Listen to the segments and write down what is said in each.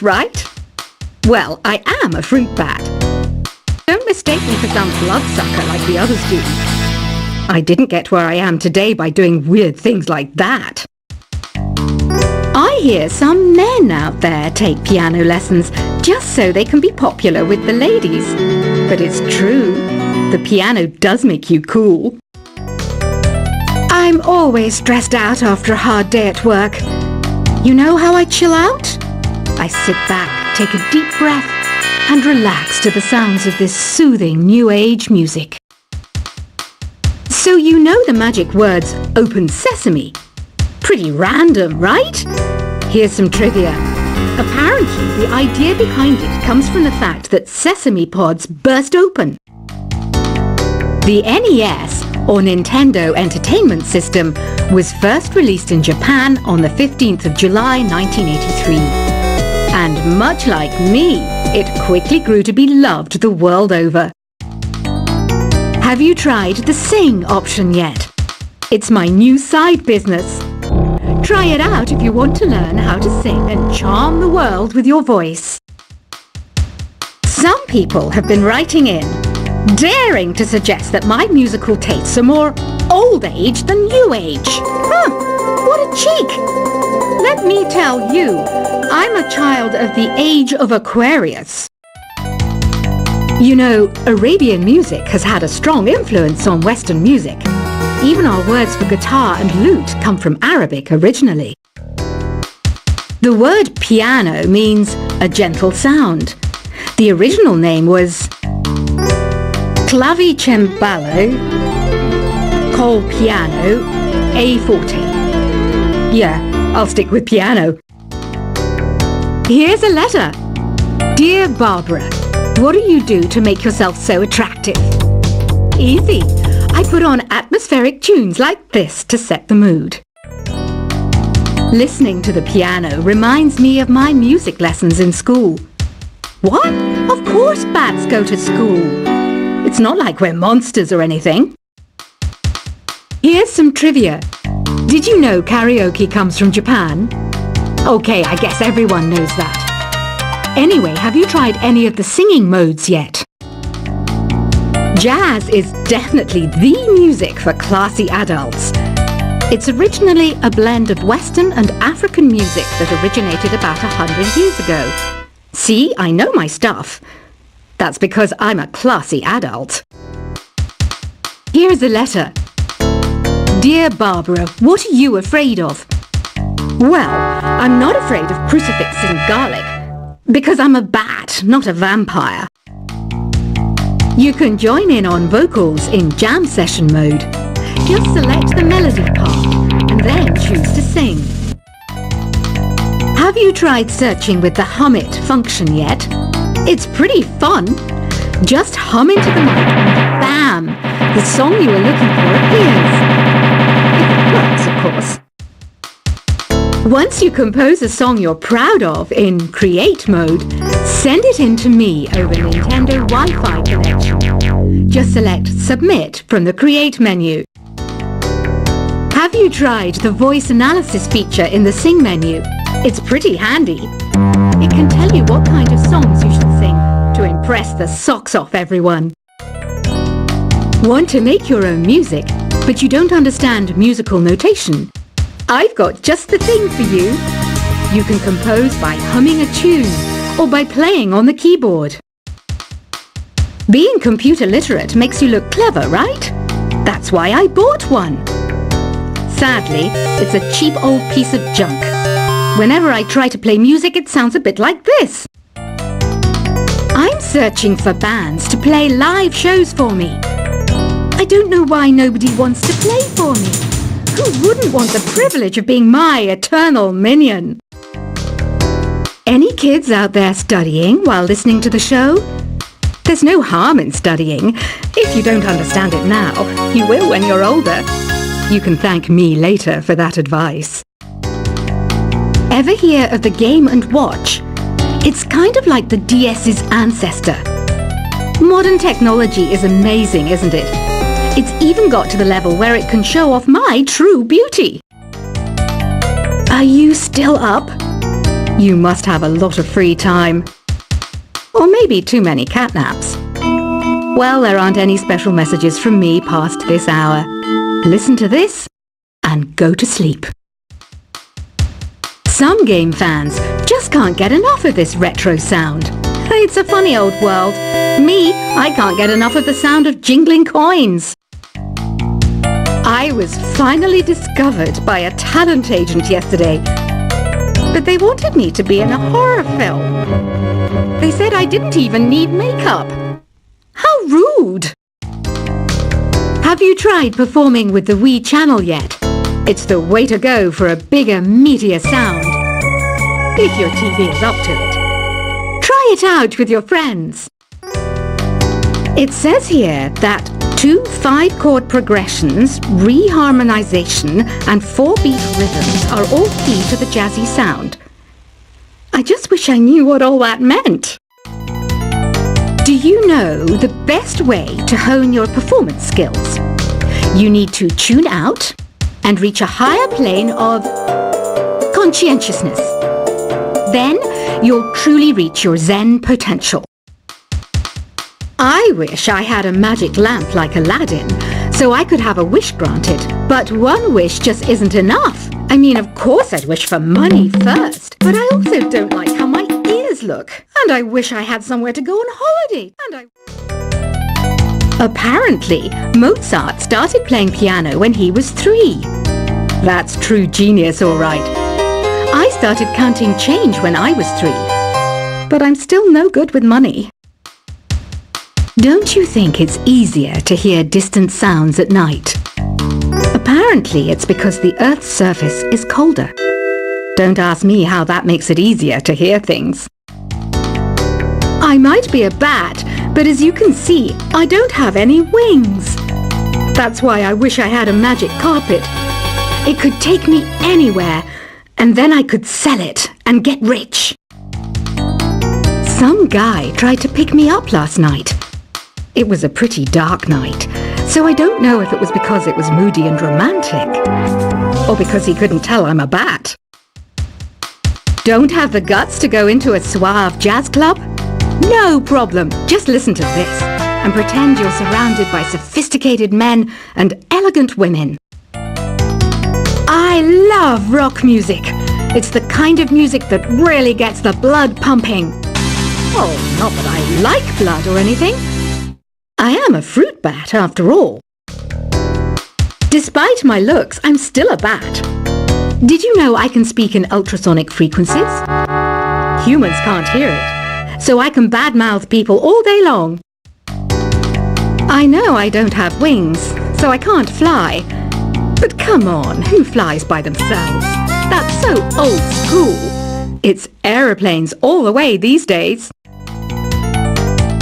right? Well, I am a fruit bat. Don't mistake me for some bloodsucker like the others do. I didn't get where I am today by doing weird things like that. I hear some men out there take piano lessons just so they can be popular with the ladies. But it's true, the piano does make you cool. I'm always stressed out after a hard day at work. You know how I chill out? I sit back, take a deep breath, and relax to the sounds of this soothing new age music. So you know the magic words "Open Sesame." Pretty random, right? Here's some trivia. Apparently, the idea behind it comes from the fact that sesame pods burst open. The NES, or Nintendo Entertainment System, was first released in Japan on the 15th of July 1983. And much like me, it quickly grew to be loved the world over. Have you tried the Sing option yet? It's my new side business. Try it out if you want to learn how to sing and charm the world with your voice. Some people have been writing in, daring to suggest that my musical tastes are more old age than new age. What a cheek! Let me tell you, I'm a child of the age of Aquarius. You know, Arabian music has had a strong influence on Western music. Even our words for guitar and lute come from Arabic originally. The word piano means a gentle sound. The original name was clavicembalo col piano a forte. Yeah, I'll stick with piano. Here's a letter. Dear Barbara, what do you do to make yourself so attractive? Easy. I put on atmospheric tunes like this to set the mood. Listening to the piano reminds me of my music lessons in school. What? Of course bats go to school. It's not like we're monsters or anything. Here's some trivia. Did you know karaoke comes from Japan? Okay, I guess everyone knows that. Anyway, have you tried any of the singing modes yet? Jazz is definitely the music for classy adults. It's originally a blend of Western and African music that originated about 100 years ago. See, I know my stuff. That's because I'm a classy adult. Here's a letter. Dear Barbara, what are you afraid of? Well, I'm not afraid of crucifix and garlic, because I'm a bat, not a vampire. You can join in on vocals in jam session mode. Just select the melody part and then choose to sing. Have you tried searching with the Hum It function yet? It's pretty fun. Just hum into the mic and bam! The song you were looking for appears. If it works, of course. Once you compose a song you're proud of in Create mode, send it in to me over Nintendo Wi-Fi connection. Just select Submit from the Create menu. Have you tried the voice analysis feature in the Sing menu? It's pretty handy. It can tell you what kind of songs you should sing to impress the socks off everyone. Want to make your own music, but you don't understand musical notation? I've got just the thing for you. You can compose by humming a tune or by playing on the keyboard. Being computer literate makes you look clever, right? That's why I bought one. Sadly, it's a cheap old piece of junk. Whenever I try to play music, it sounds a bit like this. I'm searching for bands to play live shows for me. I don't know why nobody wants to play for me. Who wouldn't want the privilege of being my eternal minion? Any kids out there studying while listening to the show? There's no harm in studying. If you don't understand it now, you will when you're older. You can thank me later for that advice. Ever hear of the Game & Watch? It's kind of like the DS's ancestor. Modern technology is amazing, isn't it? It's even got to the level where it can show off my true beauty. Are you still up? You must have a lot of free time. Or maybe too many catnaps. Well, there aren't any special messages from me past this hour. Listen to this and go to sleep. Some game fans just can't get enough of this retro sound. It's a funny old world. Me, I can't get enough of the sound of jingling coins. I was finally discovered by a talent agent yesterday, but they wanted me to be in a horror film. They said I didn't even need makeup. How rude! Have you tried performing with the Wii channel yet? It's the way to go for a bigger, meatier sound. If your TV is up to it. Try it out with your friends. It says here that 2 5-chord progressions, reharmonization, and 4-beat rhythms are all key to the jazzy sound. I just wish I knew what all that meant. Do you know the best way to hone your performance skills? You need to tune out and reach a higher plane of conscientiousness. Then you'll truly reach your Zen potential. I wish I had a magic lamp like Aladdin, so I could have a wish granted. But one wish just isn't enough. I mean, of course I'd wish for money first, but I also don't like how my ears look. And I wish I had somewhere to go on holiday. Apparently, Mozart started playing piano when he was 3. That's true genius, all right. I started counting change when I was 3. But I'm still no good with money. Don't you think it's easier to hear distant sounds at night? Apparently, it's because the Earth's surface is colder. Don't ask me how that makes it easier to hear things. I might be a bat, but as you can see, I don't have any wings. That's why I wish I had a magic carpet. It could take me anywhere, and then I could sell it and get rich. Some guy tried to pick me up last night. It was a pretty dark night, so I don't know if it was because it was moody and romantic, or because he couldn't tell I'm a bat. Don't have the guts to go into a suave jazz club? No problem, just listen to this and pretend you're surrounded by sophisticated men and elegant women. I love rock music. It's the kind of music that really gets the blood pumping. Oh, not that I like blood or anything. I am a fruit bat, after all. Despite my looks, I'm still a bat. Did you know I can speak in ultrasonic frequencies? Humans can't hear it, so I can badmouth people all day long. I know I don't have wings, so I can't fly. But come on, who flies by themselves? That's so old school. It's aeroplanes all the way these days.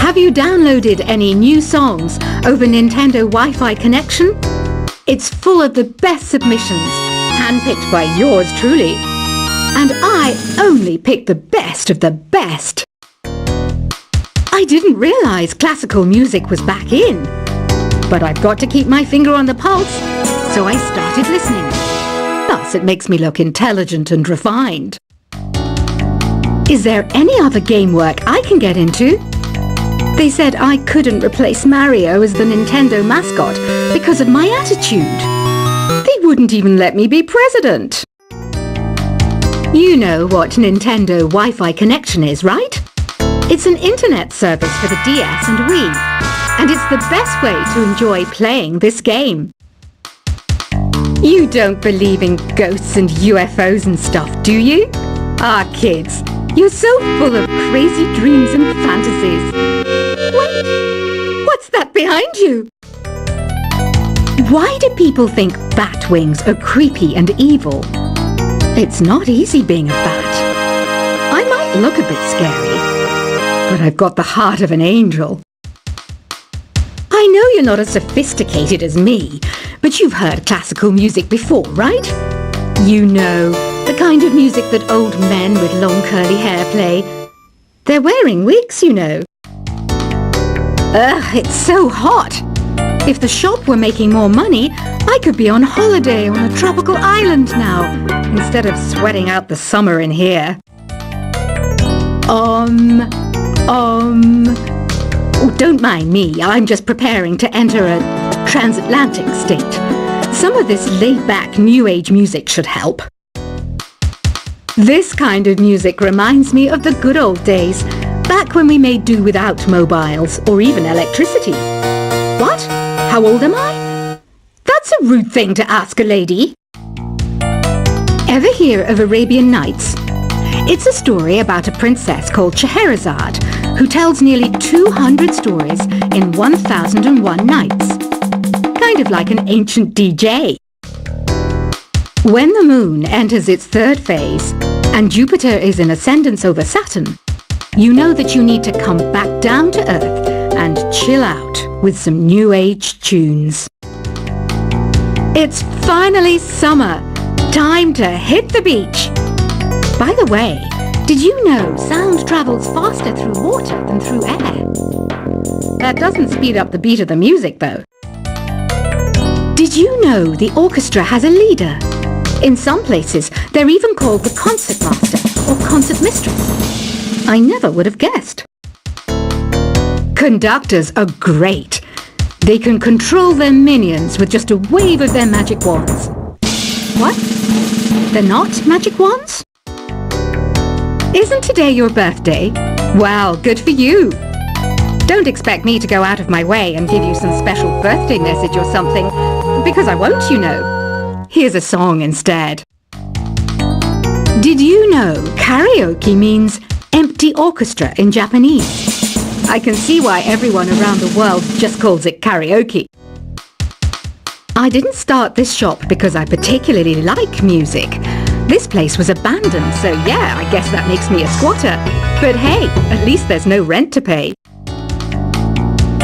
Have you downloaded any new songs over Nintendo Wi-Fi connection? It's full of the best submissions, handpicked by yours truly. And I only pick the best of the best. I didn't realize classical music was back in. But I've got to keep my finger on the pulse, so I started listening. Thus, it makes me look intelligent and refined. Is there any other game work I can get into? They said I couldn't replace Mario as the Nintendo mascot because of my attitude. They wouldn't even let me be president. You know what Nintendo Wi-Fi connection is, right? It's an internet service for the DS and Wii, and it's the best way to enjoy playing this game. You don't believe in ghosts and UFOs and stuff, do you? Ah, kids, you're so full of crazy dreams and fantasies. Wait, what's that behind you? Why do people think bat wings are creepy and evil? It's not easy being a bat. I might look a bit scary, but I've got the heart of an angel. I know you're not as sophisticated as me, but you've heard classical music before, right? You know, the kind of music that old men with long curly hair play. They're wearing wigs, you know. Ugh, it's so hot. If the shop were making more money, I could be on holiday on a tropical island now, instead of sweating out the summer in here. Oh, don't mind me, I'm just preparing to enter a transatlantic state. Some of this laid-back New Age music should help. This kind of music reminds me of the good old days, back when we made do without mobiles or even electricity. What? How old am I? That's a rude thing to ask a lady. Ever hear of Arabian Nights? It's a story about a princess called Scheherazade, who tells nearly 200 stories in 1001 nights. Kind of like an ancient DJ. When the moon enters its third phase, and Jupiter is in ascendance over Saturn, you know that you need to come back down to Earth and chill out with some New Age tunes. It's finally summer. Time to hit the beach. By the way, did you know sound travels faster through water than through air? That doesn't speed up the beat of the music, though. Did you know the orchestra has a leader? In some places, they're even called the concertmaster or concertmistress. I never would have guessed. Conductors are great. They can control their minions with just a wave of their magic wands. What? They're not magic wands? Isn't today your birthday? Well, good for you. Don't expect me to go out of my way and give you some special birthday message or something, because I won't, you know. Here's a song instead. Did you know karaoke means empty orchestra in Japanese? I can see why everyone around the world just calls it karaoke. I didn't start this shop because I particularly like music. This place was abandoned, so yeah, I guess that makes me a squatter. But hey, at least there's no rent to pay.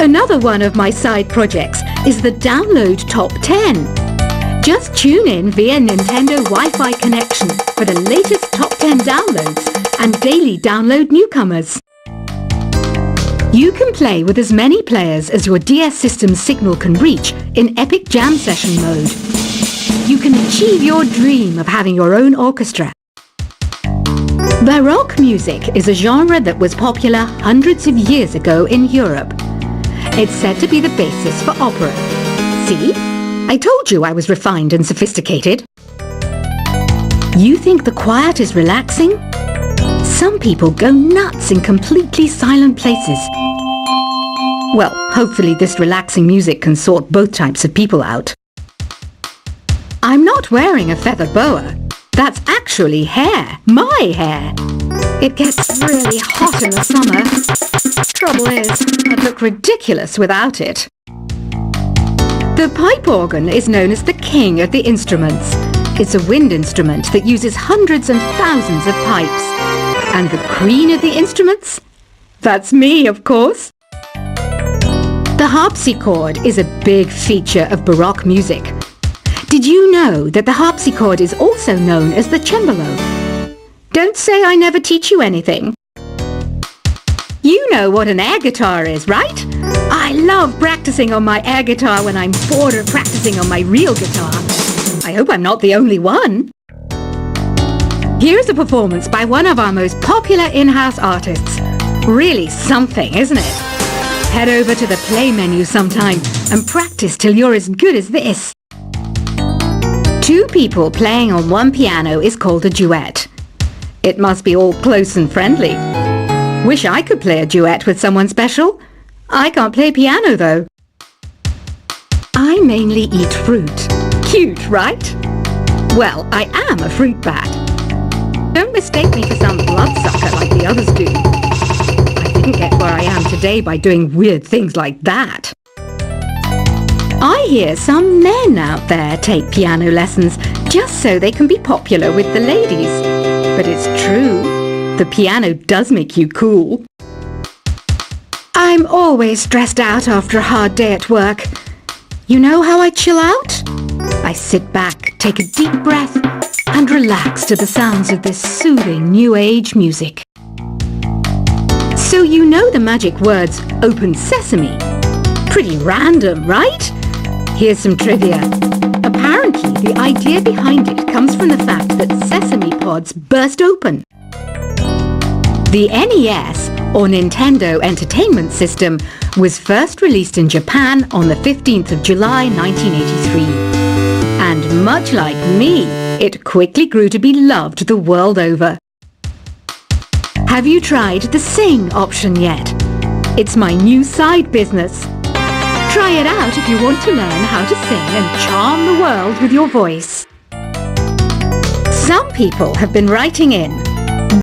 Another one of my side projects is the Download Top 10. Just tune in via Nintendo Wi-Fi connection for the latest top 10 downloads and daily download newcomers. You can play with as many players as your DS system's signal can reach in Epic Jam Session mode. You can achieve your dream of having your own orchestra. Baroque music is a genre that was popular hundreds of years ago in Europe. It's said to be the basis for opera. See? I told you I was refined and sophisticated. You think the quiet is relaxing? Some people go nuts in completely silent places. Well, hopefully this relaxing music can sort both types of people out. I'm not wearing a feather boa. That's actually hair. My hair. It gets really hot in the summer. Trouble is, I'd look ridiculous without it. The pipe organ is known as the king of the instruments. It's a wind instrument that uses hundreds and thousands of pipes. And the queen of the instruments? That's me, of course. The harpsichord is a big feature of Baroque music. Did you know that the harpsichord is also known as the cembalo? Don't say I never teach you anything. You know what an air guitar is, right? I love practicing on my air guitar when I'm bored of practicing on my real guitar. I hope I'm not the only one. Here's a performance by one of our most popular in-house artists. Really something, isn't it? Head over to the play menu sometime and practice till you're as good as this. Two people playing on one piano is called a duet. It must be all close and friendly. Wish I could play a duet with someone special. I can't play piano though. I mainly eat fruit. Cute, right? Well, I am a fruit bat. Don't mistake me for some bloodsucker like the others do. I didn't get where I am today by doing weird things like that. I hear some men out there take piano lessons just so they can be popular with the ladies. But it's true, the piano does make you cool. I'm always stressed out after a hard day at work. You know how I chill out? I sit back, take a deep breath, and relax to the sounds of this soothing New Age music. So you know the magic words "Open Sesame"? Pretty random, right? Here's some trivia. Apparently, the idea behind it comes from the fact that sesame pods burst open. The NES, or Nintendo Entertainment System, was first released in Japan on the 15th of July 1983. And much like me, it quickly grew to be loved the world over. Have you tried the Sing option yet? It's my new side business. Try it out if you want to learn how to sing and charm the world with your voice. Some people have been writing in